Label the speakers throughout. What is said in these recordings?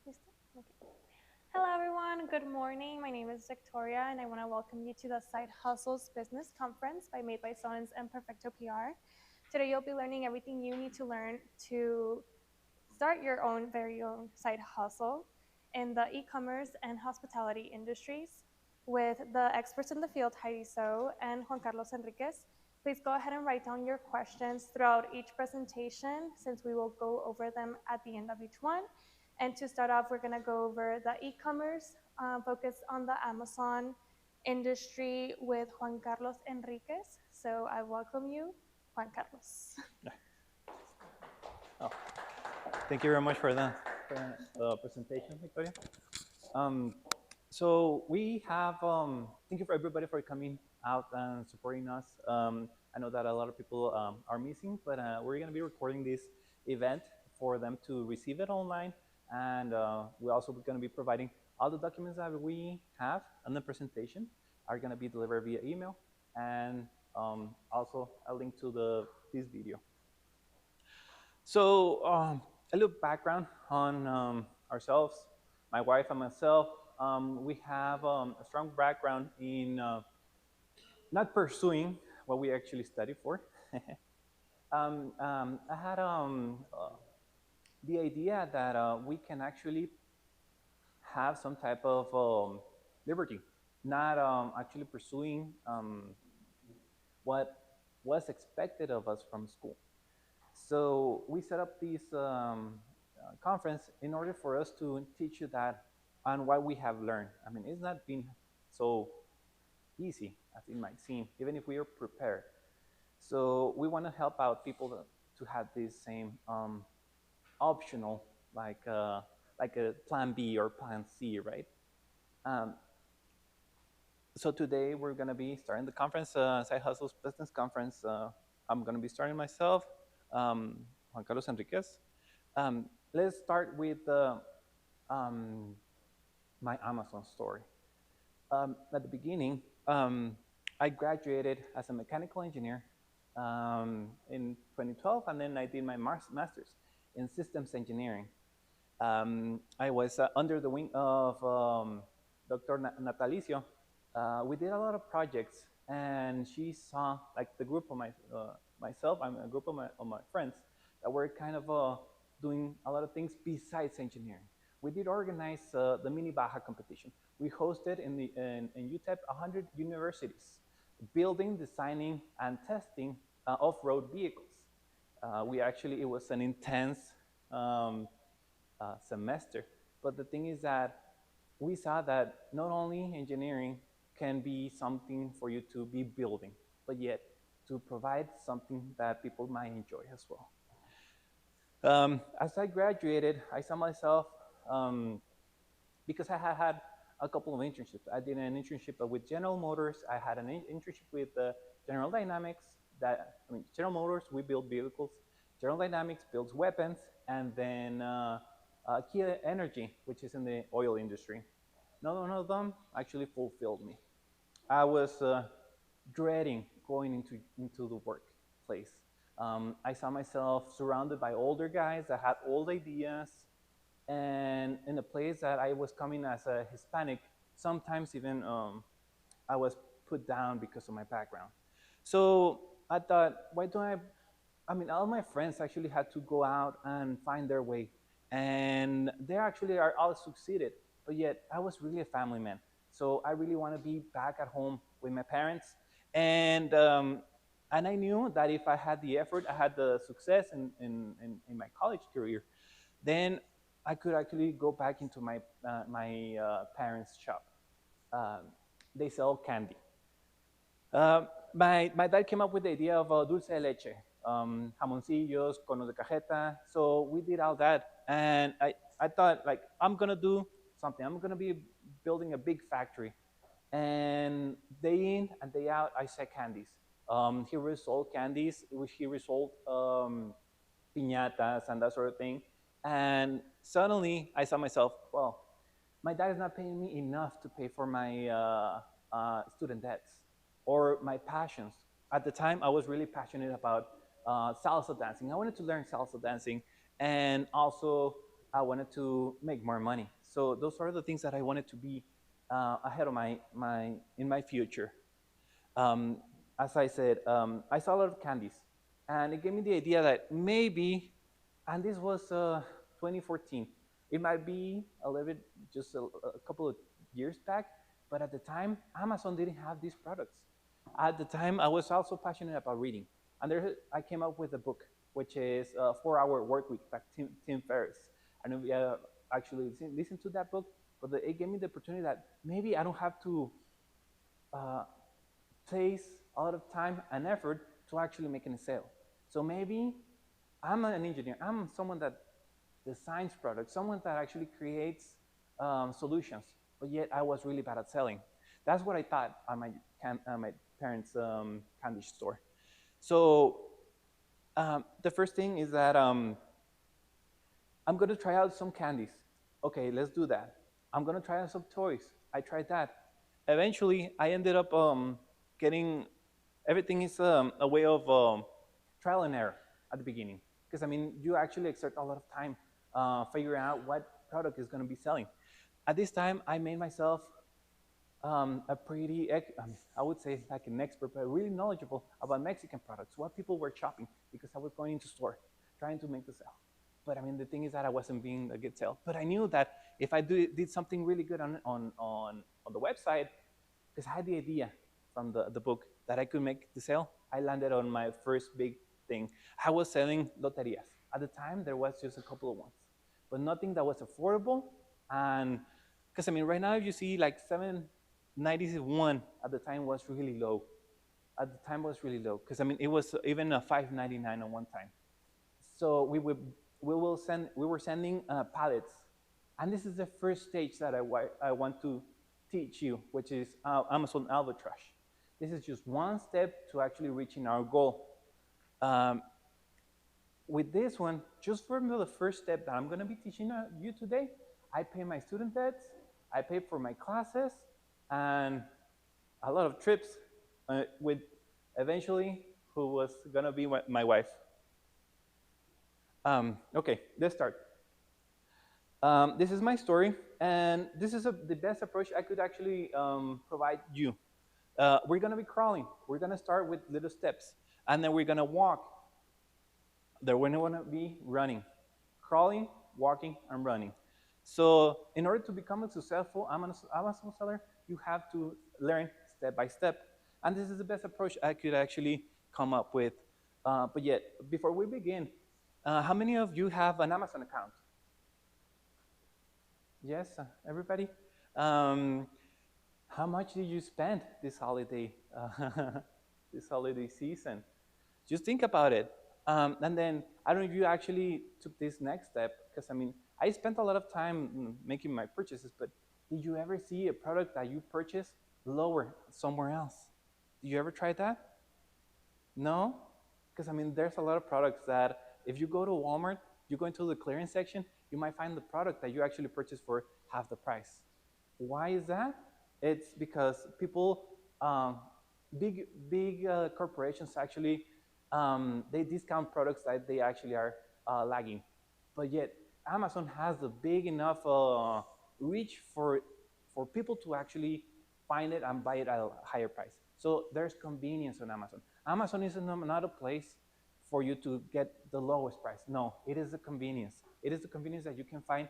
Speaker 1: Listo? Okay. Hello, everyone. Good morning. My name is Victoria, and I want to welcome you to the Side Hustles Business Conference Made by Seoenz and Perfecto PR. Today, you'll be learning everything you need to learn to start your very own side hustle in the e-commerce and hospitality industries with the experts in the field, Heidi So and Juan Carlos Enriquez. Please go ahead and write down your questions throughout each presentation since we will go over them at the end of each one. And to start off, we're going to go over the e-commerce, focus on the Amazon industry with Juan Carlos Enriquez. So I welcome you, Juan Carlos.
Speaker 2: Oh, thank you very much for the presentation, Victoria. Um, so we have, thank you for everybody for coming out and supporting us. I know that a lot of people are missing, but we're going to be recording this event for them to receive it online. And we're also going to be providing all the documents that we have on the presentation are going to be delivered via email, and also a link to this video. So a little background on ourselves, my wife and myself. We have a strong background in not pursuing what we actually studied for. I had the idea that we can actually have some type of liberty, not actually pursuing what was expected of us from school. So we set up this conference in order for us to teach you that on what we have learned. I mean, it's not been so easy as it might seem, even if we are prepared. So we want to help out people to have this same optional, like a plan B or plan C, right? Um, so today we're going to be starting the conference, Side Hustles Business Conference. I'm going to be starting myself, Juan Carlos Enriquez. Let's start with um, my Amazon story. At the beginning, I graduated as a mechanical engineer in 2012, and then I did my master's in systems engineering. I was under the wing of Dr. Natalicio. We did a lot of projects, and she saw like the group of myself and a group of my friends that were kind of doing a lot of things besides engineering. We did organize the mini Baja competition. We hosted in UTEP 100 universities, building, designing, and testing off-road vehicles. It was an intense um, semester. But the thing is that we saw that not only engineering can be something for you to be building, but yet to provide something that people might enjoy as well. As I graduated, I saw myself, because I had a couple of internships. I did an internship with General Motors. I had an internship with General Dynamics. General Motors, we build vehicles. General Dynamics builds weapons, and then Kia Energy, which is in the oil industry. None of them actually fulfilled me. I was dreading going into the workplace. I saw myself surrounded by older guys that had old ideas, and in a place that I was coming as a Hispanic, sometimes even I was put down because of my background. So I thought, why don't I mean, all my friends actually had to go out and find their way, and they actually are all succeeded. But yet, I was really a family man, so I really want to be back at home with my parents, and and I knew that if I had the effort, I had the success in my college career, then I could actually go back into my parents' shop. Um, they sell candy. My dad came up with the idea of dulce de leche, jamoncillos, conos de cajeta. So we did all that. And I thought, like, I'm going to do something. I'm going to be building a big factory. And day in and day out, I sell candies. He resold candies. He resold piñatas and that sort of thing. And suddenly I saw myself, well, my dad is not paying me enough to pay for my student debts or my passions. At the time, I was really passionate about salsa dancing. I wanted to learn salsa dancing and also I wanted to make more money. So those are the things that I wanted to be ahead of my in my future. Um, as I said, I saw a lot of candies, and it gave me the idea that maybe, and this was 2014, it might be a little bit just a couple of years back, but at the time, Amazon didn't have these products. At the time, I was also passionate about reading, and there I came up with a book, which is 4 Hour Work Week by Tim Ferriss. I know we actually listened to that book, but it gave me the opportunity that maybe I don't have to uh, place a lot of time and effort to actually making a sale. So maybe I'm an engineer. I'm someone that designs products, someone that actually creates solutions, but yet I was really bad at selling. That's what I thought at my parents' candy store. So the first thing is that I'm going to try out some candies. Okay, let's do that. I'm going to try out some toys. I tried that. Eventually, I ended up getting everything is a way of trial and error at the beginning. Because I mean, you actually exert a lot of time figuring out what product is going to be selling. At this time, I made myself a pretty, I would say like an expert, but really knowledgeable about Mexican products, what people were shopping, because I was going into store trying to make the sale. But I mean, the thing is that I wasn't being a good sale. But I knew that if I did something really good on the website, because I had the idea from the book that I could make the sale, I landed on my first big thing. I was selling loterias. At the time, there was just a couple of ones, but nothing that was affordable. And because I mean, right now, if you see like 791 at the time was really low. At the time was really low because I mean, it was even a 599 at one time. So we were sending pallets, and this is the first stage that I want to teach you, which is Amazon arbitrage. This is just one step to actually reaching our goal. Um, with this one, just for the first step that I'm going to be teaching you today, I pay my student debts, I pay for my classes, and a lot of trips with eventually who was going to be my wife. Okay, let's start. This is my story, and this is the best approach I could actually provide you. We're going to be crawling. We're going to start with little steps, and then we're going to walk. Then we're going to be running, crawling, walking, and running. So in order to become a successful Amazon seller, you have to learn step by step. And this is the best approach I could actually come up with. But yet, before we begin, how many of you have an Amazon account? Yes, everybody? Um, how much did you spend this holiday, this holiday season? Just think about it. And then I don't know if you actually took this next step, because I mean, I spent a lot of time making my purchases, but did you ever see a product that you purchased lower somewhere else? Did you ever try that? No? Because I mean, there's a lot of products that if you go to Walmart, you go into the clearance section, you might find the product that you actually purchased for half the price. Why is that? It's because people, big corporations actually, they discount products that they actually are lagging. But yet, Amazon has a big enough reach for people to actually find it and buy it at a higher price. So there's convenience on Amazon. Amazon is not a place for you to get the lowest price. No, it is the convenience. It is the convenience that you can find.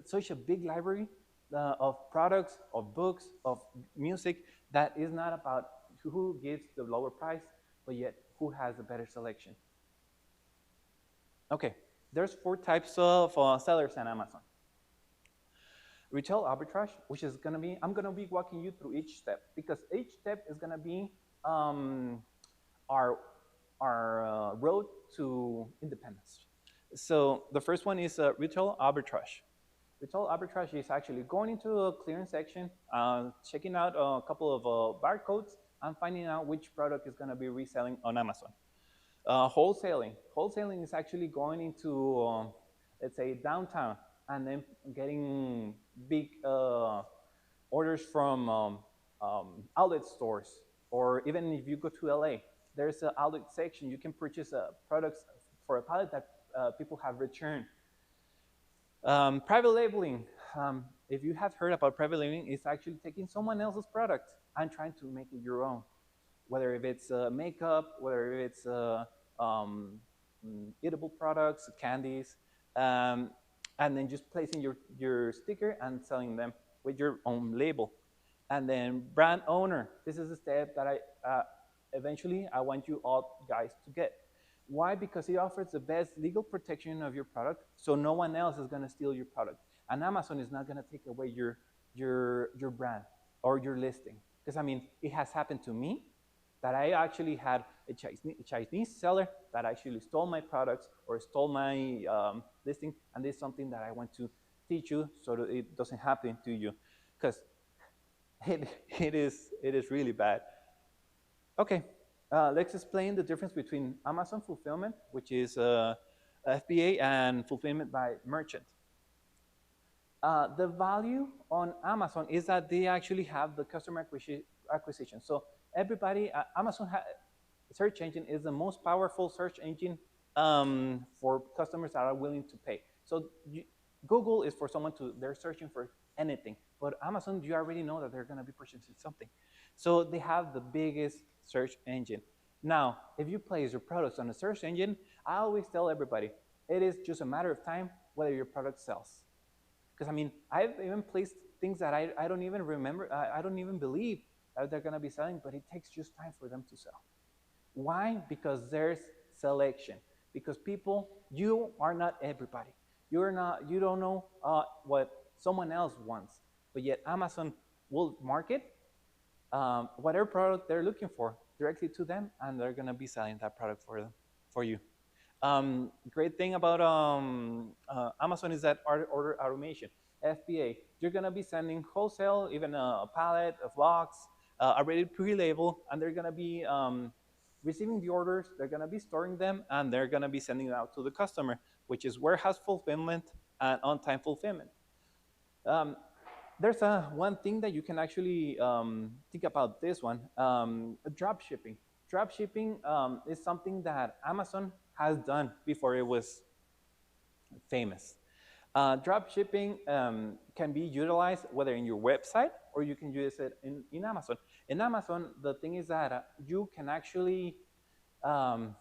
Speaker 2: Such a big library of products, of books, of music that is not about who gives the lower price, but yet who has a better selection. Okay, there's 4 types of sellers on Amazon. Retail arbitrage, which is going to be, I'm going to be walking you through each step because each step is going to be our road to independence. So the first one is retail arbitrage. Retail arbitrage is actually going into a clearance section, checking out a couple of barcodes, and finding out which product is going to be reselling on Amazon. Wholesaling. Wholesaling is actually going into, let's say, downtown, and then getting big orders from outlet stores, or even if you go to LA, there's an outlet section. You can purchase products for a pallet that people have returned. Private labeling. If you have heard about private labeling, it's actually taking someone else's product and trying to make it your own. Whether if it's makeup, whether if it's eatable products, candies, um, and then just placing your sticker and selling them with your own label. And then brand owner. This is a step that eventually I want you all guys to get. Why? Because it offers the best legal protection of your product, so no one else is going to steal your product, and Amazon is not going to take away your brand or your listing. Because I mean, it has happened to me that I actually had a Chinese seller that actually stole my products or stole my listing, and this is something that I want to teach you so that it doesn't happen to you, because it is really bad. Okay, let's explain the difference between Amazon fulfillment, which is FBA, and fulfillment by merchant. The value on Amazon is that they actually have the customer acquisition. So everybody, Amazon search engine is the most powerful search engine for customers that are willing to pay. So Google is for someone they're searching for anything, but Amazon, you already know that they're going to be purchasing something. So they have the biggest search engine. Now, if you place your products on a search engine, I always tell everybody, it is just a matter of time whether your product sells. Because I mean, I've even placed things that I don't even remember, I don't even believe that they're going to be selling, but it takes just time for them to sell. Why? Because there's selection. Because people, you are not everybody. You don't know what someone else wants. But yet Amazon will market whatever product they're looking for directly to them, and they're gonna be selling that product for them, for you. Great thing about Amazon is that order automation, FBA. You're gonna be sending wholesale, even a pallet, a box, already pre-labeled, and they're gonna be receiving the orders. They're gonna be storing them, and they're gonna be sending it out to the customer, which is warehouse fulfillment and on-time fulfillment. Um, there's one thing that you can actually think about this one, drop shipping. Drop shipping is something that Amazon has done before it was famous. Drop shipping can be utilized whether in your website or you can use it in Amazon. In Amazon, the thing is that you can actually um,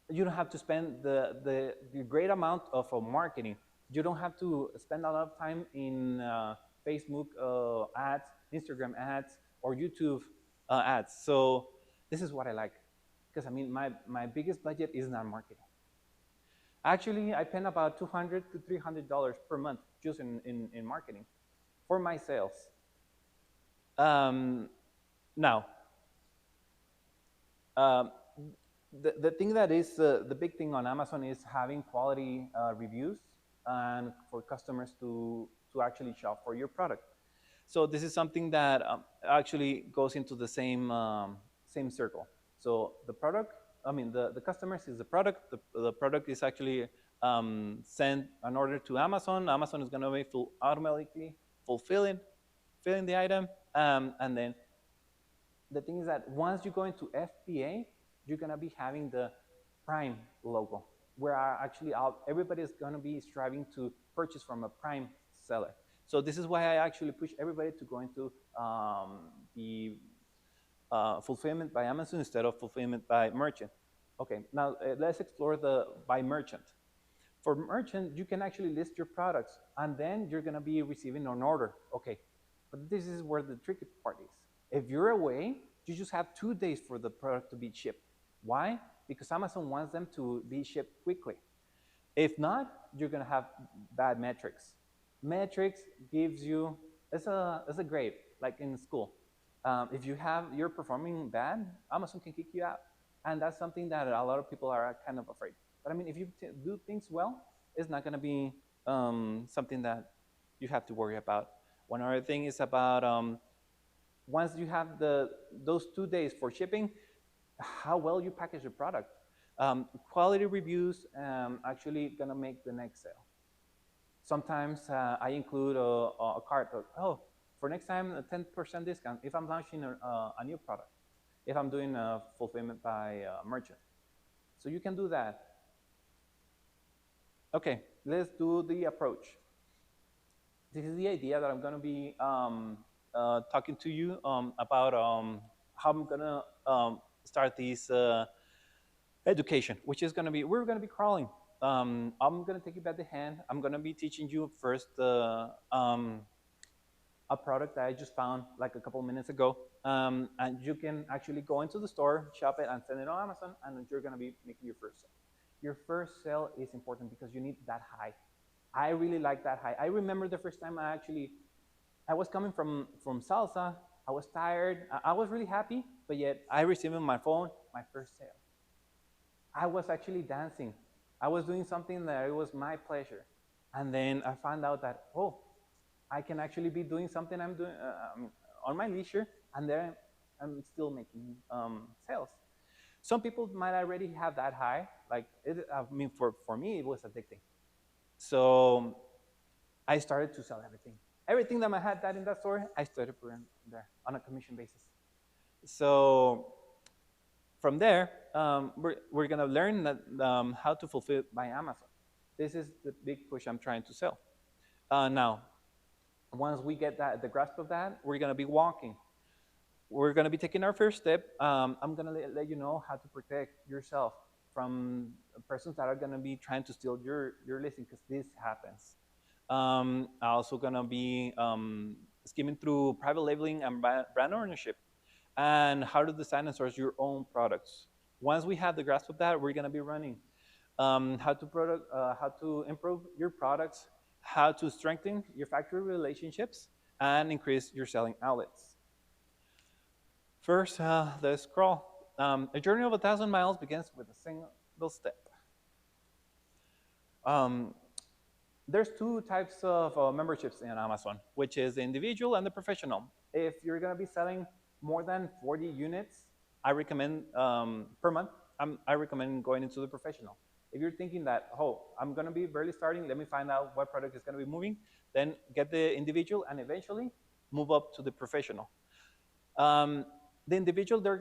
Speaker 2: you don't have to spend the great amount of marketing. You don't have to spend a lot of time in Facebook ads, Instagram ads, or YouTube ads. So this is what I like, because I mean, my biggest budget is not marketing. Actually, I spend about $200 to $300 per month just in marketing for my sales. Um, now, um, the thing that is the big thing on Amazon is having quality reviews and for customers to actually shop for your product. So this is something that actually goes into the same circle. So the product, I mean, the customer sees the product. The product is actually sent an order to Amazon. Amazon is going to be automatically filling the item, and then the thing is that once you go into FBA, you're gonna be having the Prime logo, where actually everybody is gonna be striving to purchase from a Prime seller. So this is why I actually push everybody to go into the fulfillment by Amazon instead of fulfillment by merchant. Okay, now let's explore the by merchant. For merchant, you can actually list your products, and then you're gonna be receiving an order. Okay, but this is where the tricky part is. If you're away, you just have 2 days for the product to be shipped. Why? Because Amazon wants them to be shipped quickly. If not, you're gonna have bad metrics. Metrics gives you, it's a grade, like in school. If you're performing bad, Amazon can kick you out. And that's something that a lot of people are kind of afraid. But I mean, if you do things well, it's not gonna be something that you have to worry about. One other thing is about once you have those 2 days for shipping, how well you package your product. Quality reviews actually gonna make the next sale. Sometimes I include a card. Oh, for next time, a 10% discount if I'm launching a new product, if I'm doing a fulfillment by merchant. So you can do that. Okay, let's do the approach. This is the idea that I'm going to be talking to you about how I'm going to start this education, which is going to be, we're going to be crawling. I'm going to take you by the hand. I'm going to be teaching you first a product that I just found like a couple of minutes ago. And you can actually go into the store, shop it, and send it on Amazon, and you're going to be making your first sale. Your first sale is important because you need that high. I really like that high. I remember the first time I was coming from salsa. I was tired. I was really happy, but yet I received on my phone my first sale. I was actually dancing. I was doing something that it was my pleasure. And then I found out that, oh, I can actually be doing something I'm doing on my leisure, and then I'm still making sales. Some people might already have that high. Like, I mean, for me, it was addicting. So I started to sell everything. Everything that I had that in that store, I started putting there on a commission basis. So from there, we're going to learn that, how to fulfill by Amazon. This is the big push I'm trying to sell. Now, once we get the grasp of that, we're going to be walking. We're going to be taking our first step. I'm going to let you know how to protect yourself from persons that are going to be trying to steal your listing, because this happens. I'm also going to be skimming through private labeling and brand ownership, and how to design and source your own products. Once we have the grasp of that, we're going to be running how to improve your products, how to strengthen your factory relationships, and increase your selling outlets. First, let's crawl. A journey of 1,000 miles begins with a single step. There's two types of memberships in Amazon, which is the individual and the professional. If you're going to be selling more than 40 units, I recommend per month, I recommend going into the professional. If you're thinking that, oh, I'm going to be barely starting, let me find out what product is going to be moving, then get the individual and eventually move up to the professional. The individual, they're going